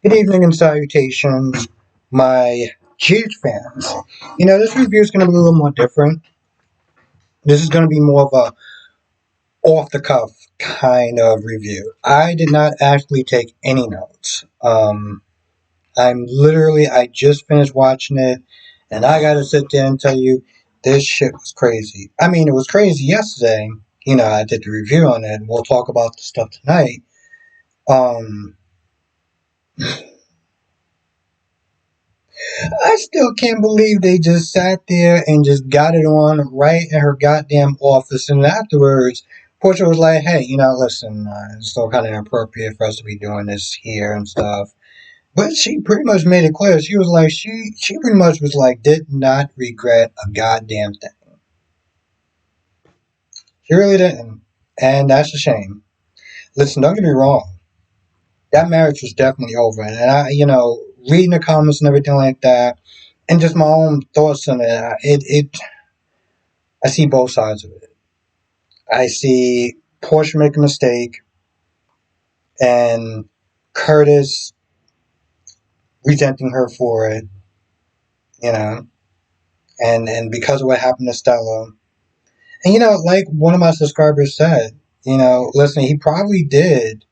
Good evening and salutations, my huge fans. This review is going to be a little more different. This is going to be more of a off the cuff kind of review. I did not actually take any notes. I just finished watching it, and I got to sit there and tell you, this shit was crazy. I mean, it was crazy yesterday. I did the review on it, and we'll talk about the stuff tonight. Um, I still can't believe they just sat there and just got it on right in her goddamn office. And afterwards, Porsha was like, hey, listen, it's still kind of inappropriate for us to be doing this here and stuff. But she pretty much made it clear. She was like, she pretty much was like, did not regret a goddamn thing. She really didn't. And that's a shame. Listen, don't get me wrong. That marriage was definitely over. And reading the comments and everything like that, and just my own thoughts on it. I see both sides of it. I see Porsche make a mistake and Curtis resenting her for it, you know, and because of what happened to Stella. And like one of my subscribers said, listen, he probably did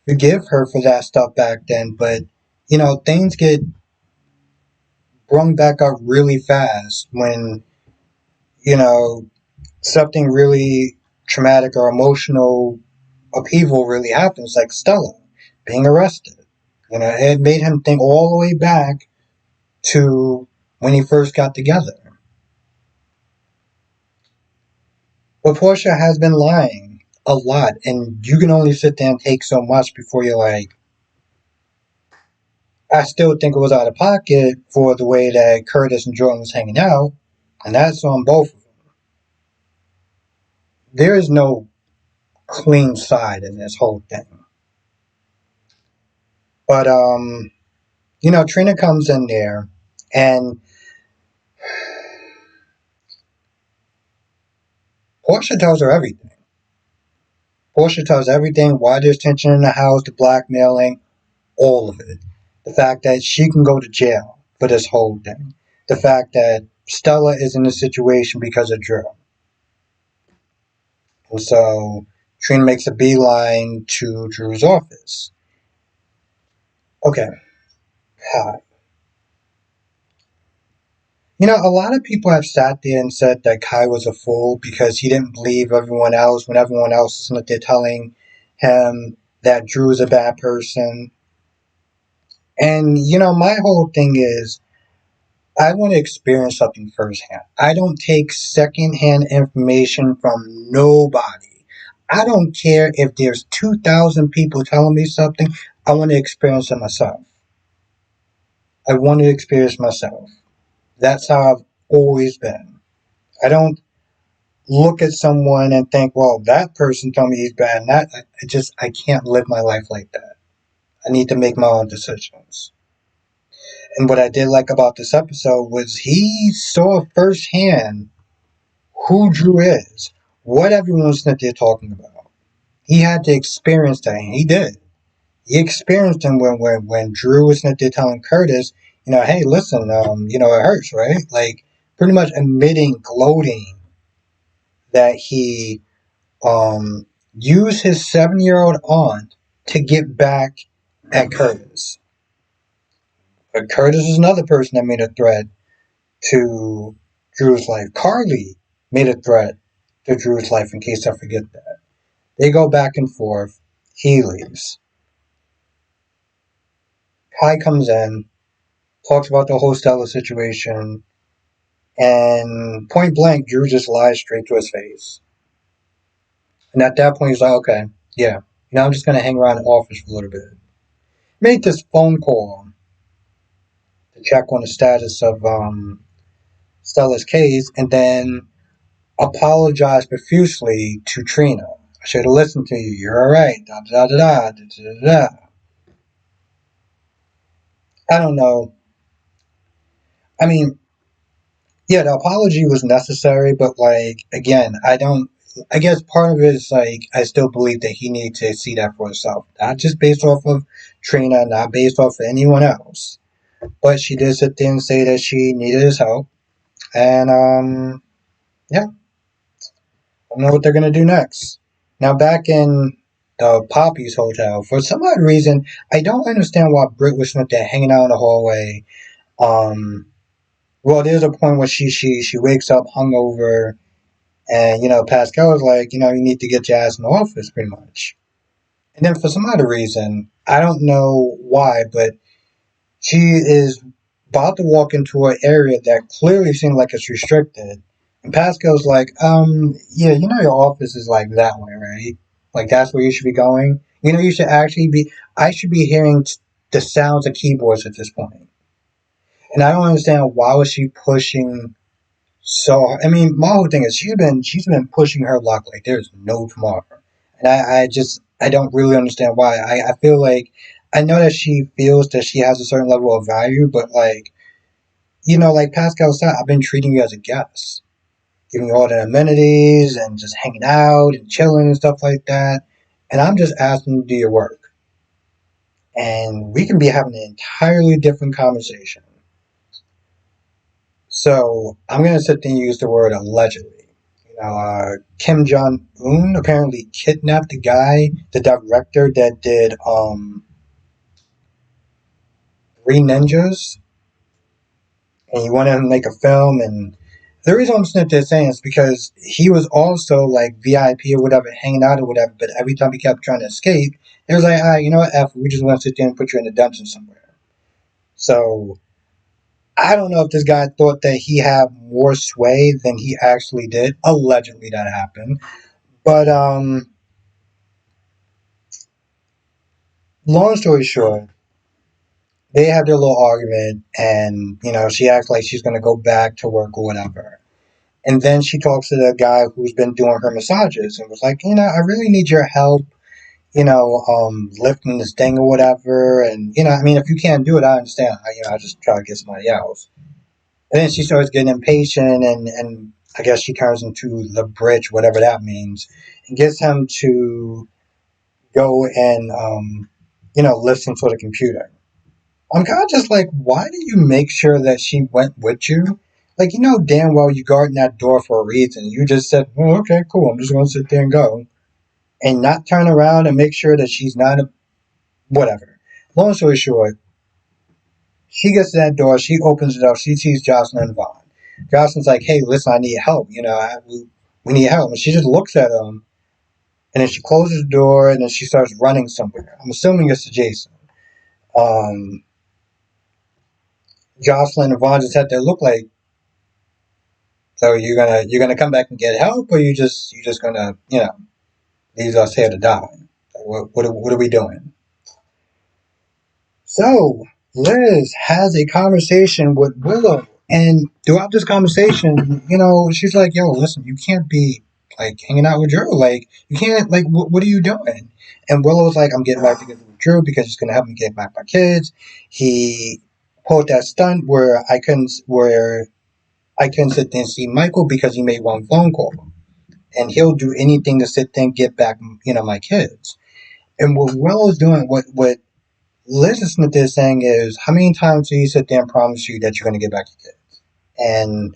forgive her for that stuff back then, but things get brung back up really fast when, you know, something really traumatic or emotional upheaval really happens, like Stella being arrested. It made him think all the way back to when he first got together. But Portia has been lying a lot, and you can only sit there and take so much before you're like, I still think it was out of pocket for the way that Curtis and Jordan was hanging out, and that's on both of them. There is no clean side in this whole thing. But Trina comes in there, and Portia tells her everything. Portia tells everything, why there's tension in the house, the blackmailing, all of it. The fact that she can go to jail for this whole thing. The fact that Stella is in this situation because of Drew. And so Trina makes a beeline to Drew's office. Okay. Hi. A lot of people have sat there and said that Kai was a fool because he didn't believe everyone else when everyone else is not there telling him that Drew is a bad person. And, my whole thing is, I want to experience something firsthand. I don't take secondhand information from nobody. I don't care if there's 2,000 people telling me something. I want to experience it myself. I want to experience myself. That's how I've always been. I don't look at someone and think, well, that person told me he's bad. And I can't live my life like that. I need to make my own decisions. And what I did like about this episode was he saw firsthand who Drew is, what everyone's that they're talking about. He had to experience that, and he did. He experienced him when Drew was not there telling Curtis, hey, listen, it hurts, right? Like, pretty much admitting, gloating that he used his 7-year-old aunt to get back at Curtis. But Curtis is another person that made a threat to Drew's life. Carly made a threat to Drew's life, in case I forget that. They go back and forth. He leaves. Kai comes in, talks about the whole Stella situation, and point blank, Drew just lies straight to his face. And at that point, he's like, okay, yeah, I'm just going to hang around the office for a little bit. Made this phone call to check on the status of Stella's case, and then apologized profusely to Trina. I should have listened to you. You're all right. Da da da da da da da. I don't know. I mean, yeah, the apology was necessary, but like again, I don't I guess part of it is like I still believe that he needs to see that for himself, not just based off of Trina, not based off of anyone else. But she did sit there and say that she needed his help, and yeah, I don't know what they're gonna do next. Now back in the Poppy's hotel, for some odd reason, I don't understand why Britt was not there hanging out in the hallway. Um, well, there's a point where she wakes up hungover, and Pascal is like, you need to get your ass in the office, pretty much. And then for some other reason, I don't know why, but she is about to walk into an area that clearly seems like it's restricted. And Pascal's like, yeah, your office is like that way, right? Like that's where you should be going. You should actually be. I should be hearing the sounds of keyboards at this point. And I don't understand why was she pushing so. I mean, my whole thing is she's been pushing her luck like there's no tomorrow. And I don't really understand why. I feel like I know that she feels that she has a certain level of value, but like like Pascal said, I've been treating you as a guest, giving you all the amenities and just hanging out and chilling and stuff like that. And I'm just asking you to do your work. And we can be having an entirely different conversation. So I'm going to sit there and use the word allegedly. Kim Jong Un apparently kidnapped the guy, the director that did Three Ninjas, and he wanted him to make a film. And the reason I'm sitting there saying is because he was also like VIP or whatever, hanging out or whatever. But every time he kept trying to escape, it was like, you know what, F, we just want to sit there and put you in a dungeon somewhere. So I don't know if this guy thought that he had more sway than he actually did. Allegedly, that happened. But long story short, they have their little argument, and she acts like she's gonna go back to work or whatever. And then she talks to the guy who's been doing her massages and was like, I really need your help, lifting this thing or whatever. And I mean, if you can't do it, I understand. I just try to get somebody else. And then she starts getting impatient, and I guess she turns into the bridge, whatever that means, and gets him to go and listen to the computer. I'm kind of just like, why do you make sure that she went with you? Like, damn well you guarding that door for a reason. You just said, oh, okay, cool, I'm just going to sit there and go. And not turn around and make sure that she's not a. Whatever. Long story short, she gets to that door, she opens it up, she sees Jocelyn and Vaughn. Jocelyn's like, hey, listen, I need help. We need help. And she just looks at him, and then she closes the door, and then she starts running somewhere. I'm assuming it's to Jason. Um, Jocelyn and Vaughn just had to look like, so you're gonna come back and get help, or you just gonna leave us here to die? Like, what are we doing? So Liz has a conversation with Willow, and throughout this conversation, she's like, "Yo, listen, you can't be like hanging out with Drew. Like, you can't. Like, what are you doing?" And Willow's like, "I'm getting back together with Drew because he's gonna help me get back my kids." He pulled that stunt where I couldn't sit there and see Michael because he made one phone call, and he'll do anything to sit there and get back, my kids. And what Willow's doing, what Liz is there saying is, how many times do you sit there and promise you that you're going to get back your kids? And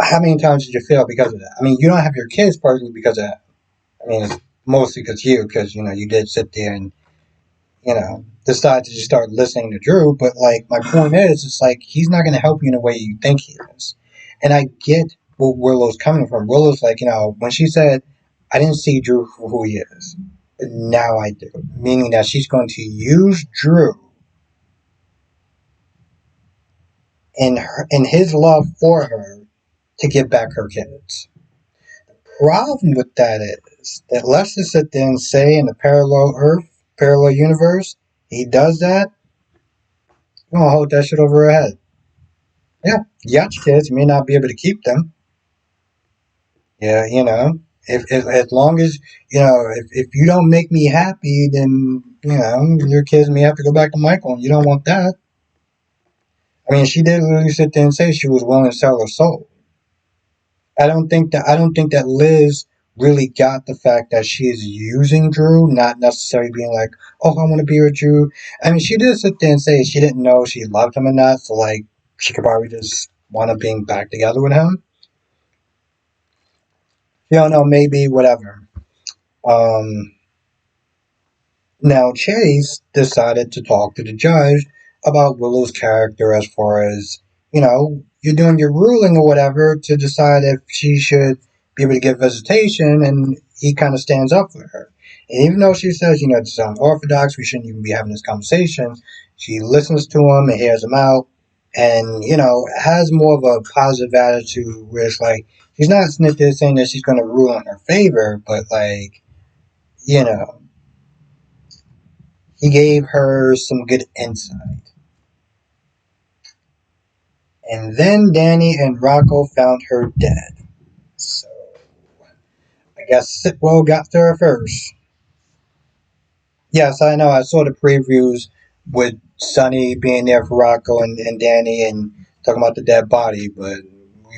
how many times did you fail because of that? I mean, you don't have your kids partly because of that. I mean, it's mostly because you did sit there and decide to just start listening to Drew. But like, my point is, it's like he's not going to help you in the way you think he is. And I get where Willow's coming from. Willow's like, when she said, "I didn't see Drew for who he is, but now I do," meaning that she's going to use Drew in his love for her to get back her kids. Problem with that is that let's just sit there and say in the parallel Earth, parallel universe, he does that, you're gonna hold that shit over her head. Yeah, you got your kids, you may not be able to keep them. Yeah, if as long as if you don't make me happy, then your kids may have to go back to Michael, and you don't want that. I mean, she did literally sit there and say she was willing to sell her soul. I don't think that Liz really got the fact that she is using Drew, not necessarily being like, oh, I want to be with Drew. I mean, she did sit there and say she didn't know she loved him or not, so like she could probably just want to being back together with him. You don't know, maybe whatever. Um, Now, Chase decided to talk to the judge about Willow's character as far as, you're doing your ruling or whatever to decide if she should be able to get visitation, and he kind of stands up for her. And even though she says, it's unorthodox, we shouldn't even be having this conversation, she listens to him and hears him out and, has more of a positive attitude where it's like, she's not sitting there saying that she's going to rule in her favor, but like, you know, he gave her some good insight. And then Danny and Rocco found her dead. So I guess Sitwell got to her first. Yes, I know. I saw the previews with Sonny being there for Rocco and Danny and talking about the dead body, but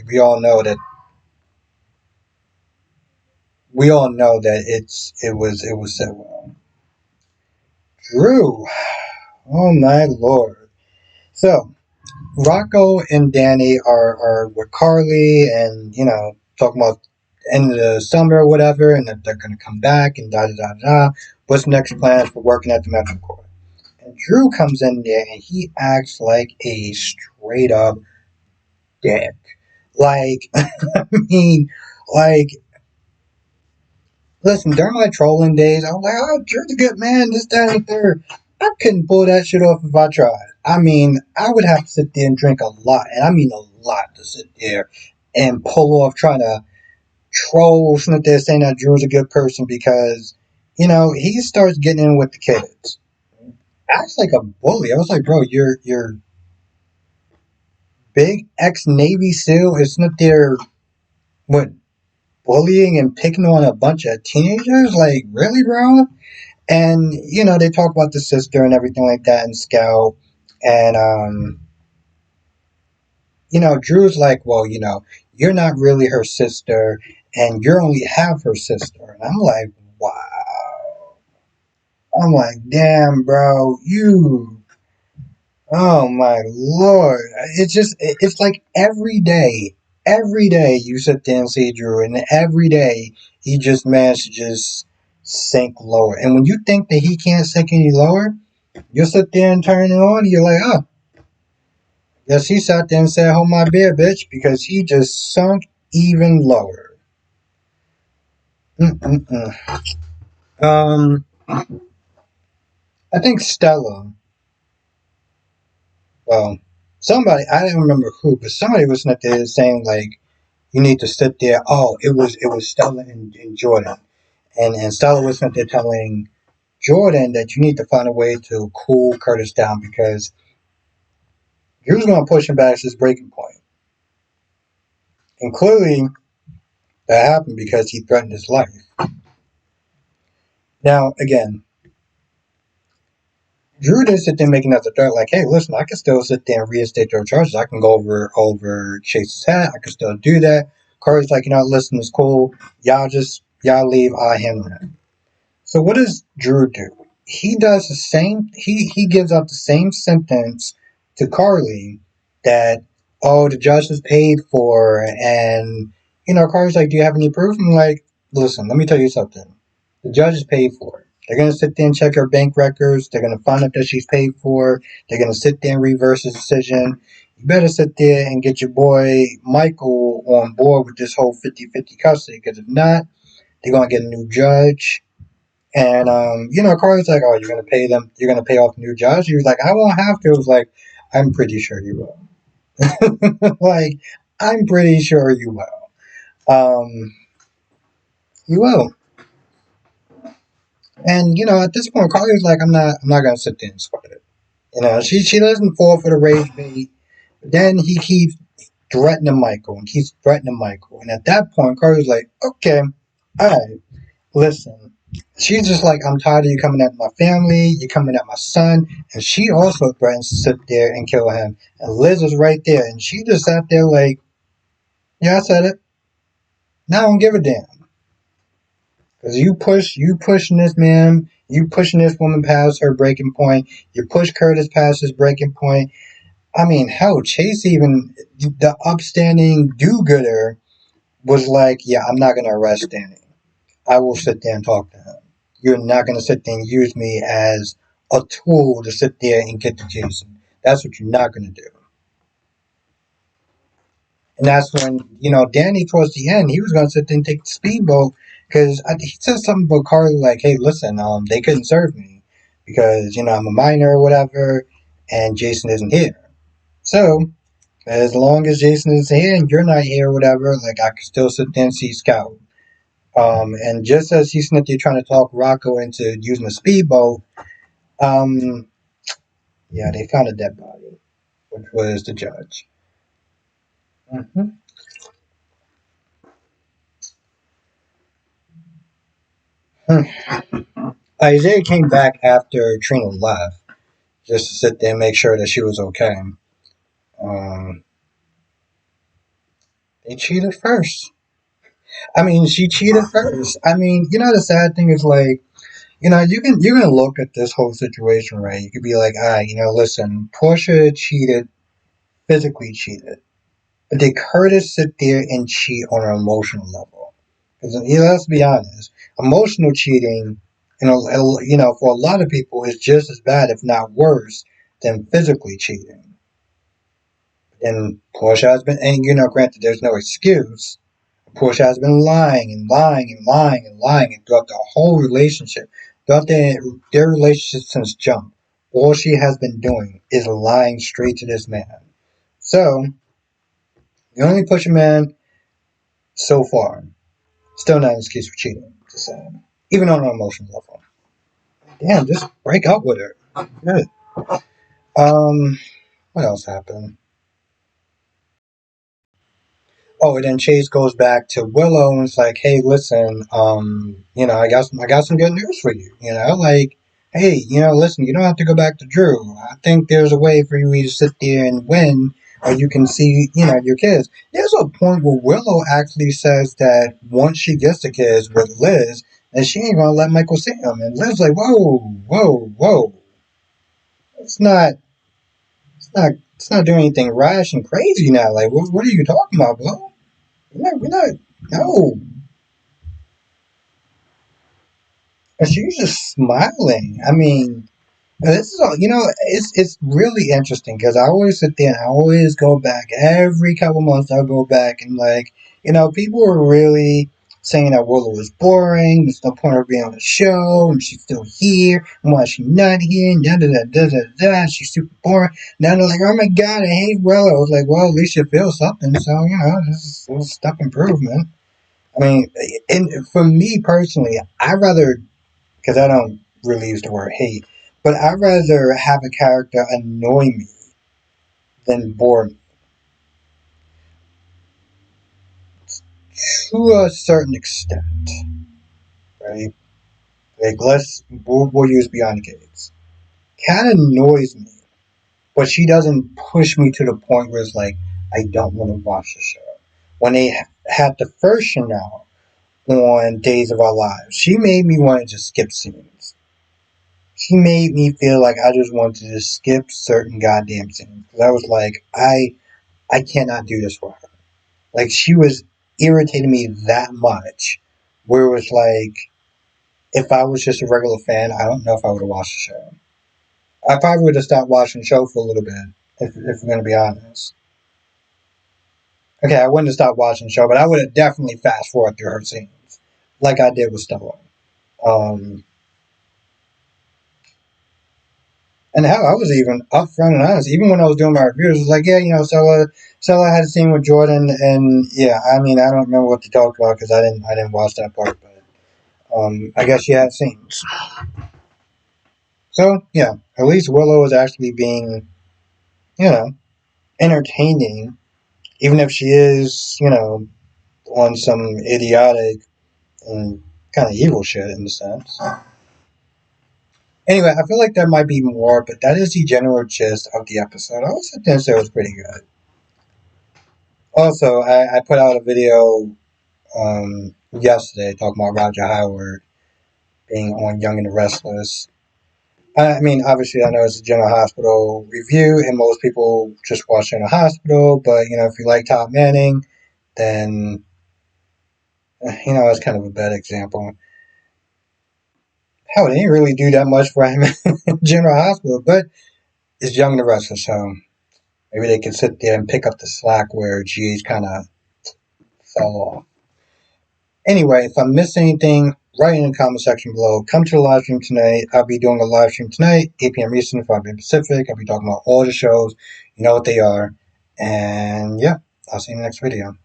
we all know that it was Sitwell. Drew. Oh my lord. So Rocco and Danny are with Carly and, talking about end of the summer or whatever, and that they're going to come back and da da da da. What's the next plan for working at the Metro Court? And Drew comes in there and he acts like a straight up dick. Like, I mean, like, listen, during my trolling days, I was like, oh, Drew's a good man, this, that, and the third. I couldn't pull that shit off if I tried. I mean, I would have to sit there and drink a lot, and I mean a lot to sit there and pull off trying to troll sit there saying that Drew's a good person because, he starts getting in with the kids. Acts like a bully. I was like, bro, you're big ex Navy SEAL is not there what bullying and picking on a bunch of teenagers? Like, really, bro? And, they talk about the sister and everything like that and Scout. And, Drew's like, well, you're not really her sister and you're only half her sister. And I'm like, wow. I'm like, damn, bro, oh my lord. It's like every day you sit there and see Drew, and every day he just managed to just sink lower. And when you think that he can't sink any lower, you sit there and turn it on, and you're like, oh, yes, he sat there and said, hold my beer, bitch, because he just sunk even lower. Mm-mm-mm. Um, I think Stella, well, somebody, I don't remember who, but somebody was up there saying, like, you need to sit there. Oh, it was Stella and Jordan. And Stella was up there telling Jordan that you need to find a way to cool Curtis down because Drew's going to push him back to his breaking point. And clearly, that happened because he threatened his life. Now, again, Drew didn't sit there making another threat like, hey, listen, I can still sit there and reinstate your charges. I can go over Chase's head. I can still do that. Corey's like, listen, it's cool. Y'all leave. I'll handle it. So what does Drew do? He does the same. He gives out the same sentence to Carly that, oh, the judge is paid for, and Carly's like, do you have any proof? I'm like, listen, let me tell you something. The judge is paid for. They're gonna sit there and check her bank records. They're gonna find out that she's paid for. They're gonna sit there and reverse the decision. You better sit there and get your boy Michael on board with this whole 50-50 custody, because if not, they're gonna get a new judge. And Carly's like, "Oh, you're gonna pay them. You're gonna pay off the new judge." He was like, "I won't have to." It was like, "I'm pretty sure you will." Like, I'm pretty sure you will. You will. And at this point, Carly was like, I'm not gonna sit there and sweat it." She doesn't fall for the rage bait. But then he keeps threatening Michael and keeps threatening Michael. And at that point, Carly was like, "Okay, all right, listen." She's just like, I'm tired of you coming at my family, you coming at my son, and she also threatens to sit there and kill him. And Liz was right there, and she just sat there like, yeah, I said it. Now I don't give a damn. Because you pushing this man, you pushing this woman past her breaking point. You push Curtis past his breaking point. I mean, hell, Chase even, the upstanding do-gooder, was like, yeah, I'm not going to arrest Danny. I will sit there and talk to him. You're not going to sit there and use me as a tool to sit there and get to Jason. That's what you're not going to do. And that's when, Danny, towards the end, he was going to sit there and take the speedboat because he said something about Carly like, hey, listen, they couldn't serve me because, I'm a minor or whatever, and Jason isn't here. So, as long as Jason is here and you're not here or whatever, like, I can still sit there and see Scout. And just as he's sitting there trying to talk Rocco into using the speedboat, um, yeah, they found a dead body, which was the judge. Mm-hmm. Isaiah came back after Trina left, just to sit there and make sure that she was okay. Um, they cheated first. I mean, she cheated first. I mean, the sad thing is like, you can look at this whole situation, right? You could be like, all right, listen, Porsha cheated, physically cheated, but did Curtis sit there and cheat on an emotional level? Because let's be honest, emotional cheating, for a lot of people, is just as bad, if not worse, than physically cheating. And Porsha has been, and granted, there's no excuse. Porsha has been lying and lying and lying and lying and throughout the whole relationship, throughout their relationship since jump. All she has been doing is lying straight to this man. So, you only push a man so far. Still not an excuse for cheating, just saying. Even on an emotional level. Damn, just break up with her. Good. What else happened? Oh, and then Chase goes back to Willow and it's like, hey, listen, I got some good news for you. Like, hey, listen, you don't have to go back to Drew. I think there's a way for you to sit there and win, or you can see, your kids. There's a point where Willow actually says that once she gets the kids with Liz, and she ain't gonna let Michael see them. And Liz's like, whoa, whoa, whoa. It's not, it's not doing anything rash and crazy now. Like, what are you talking about, bro? We're not, no. And she's just smiling. I mean, this is all, it's really interesting because I always sit there and I always go back every couple months. I'll go back and like, people are really saying that Willow is boring. There's no point of being on the show, and she's still here. And why is she not here? Da da da da da da. She's super boring. Now they're like, oh my god, I hate Willow. I was like, well, at least you feel something. So this is a little step improvement. I mean, and for me personally, I rather, because I don't really use the word hate, but I'd rather have a character annoy me than bore me. To a certain extent, right? Like, we'll use Beyond the Gates. Kind of annoys me, but she doesn't push me to the point where it's like, I don't want to watch the show. When they had the first finale on Days of Our Lives, she made me want to just skip scenes. She made me feel like I just wanted to just skip certain goddamn scenes. Because I was like, I cannot do this for her. Like, she was irritating me that much. Where it was like, if I was just a regular fan, I don't know if I would have watched the show. I probably would have stopped watching the show for a little bit, if we're going to be honest. Okay, I wouldn't have stopped watching the show, but I would have definitely fast forwarded through her scenes. Like I did with Stella. Um, And hell, I was even upfront and honest. Even when I was doing my reviews, it was like, yeah, Stella had a scene with Jordan, and yeah, I mean, I don't remember what they talked about because I didn't watch that part, but I guess she had scenes. So yeah, at least Willow is actually being, you know, entertaining, even if she is, on some idiotic and kind of evil shit in a sense. Anyway, I feel like there might be more, but that is the general gist of the episode. I would sit there and say it was pretty good. Also, I put out a video yesterday, talking about Roger Howard being on Young and the Restless. I mean, obviously, I know it's a General Hospital review, and most people just watch General Hospital. But if you like Top Manning, then it's kind of a bad example. Hell, they didn't really do that much for him in General Hospital, but it's Young and the Restless, so maybe they could sit there and pick up the slack where GH kind of fell off. Anyway, if I missed anything, write in the comment section below. Come to the live stream tonight. I'll be doing a live stream tonight, 8 p.m. Eastern, 5 p.m. Pacific. I'll be talking about all the shows. You know what they are. And yeah, I'll see you in the next video.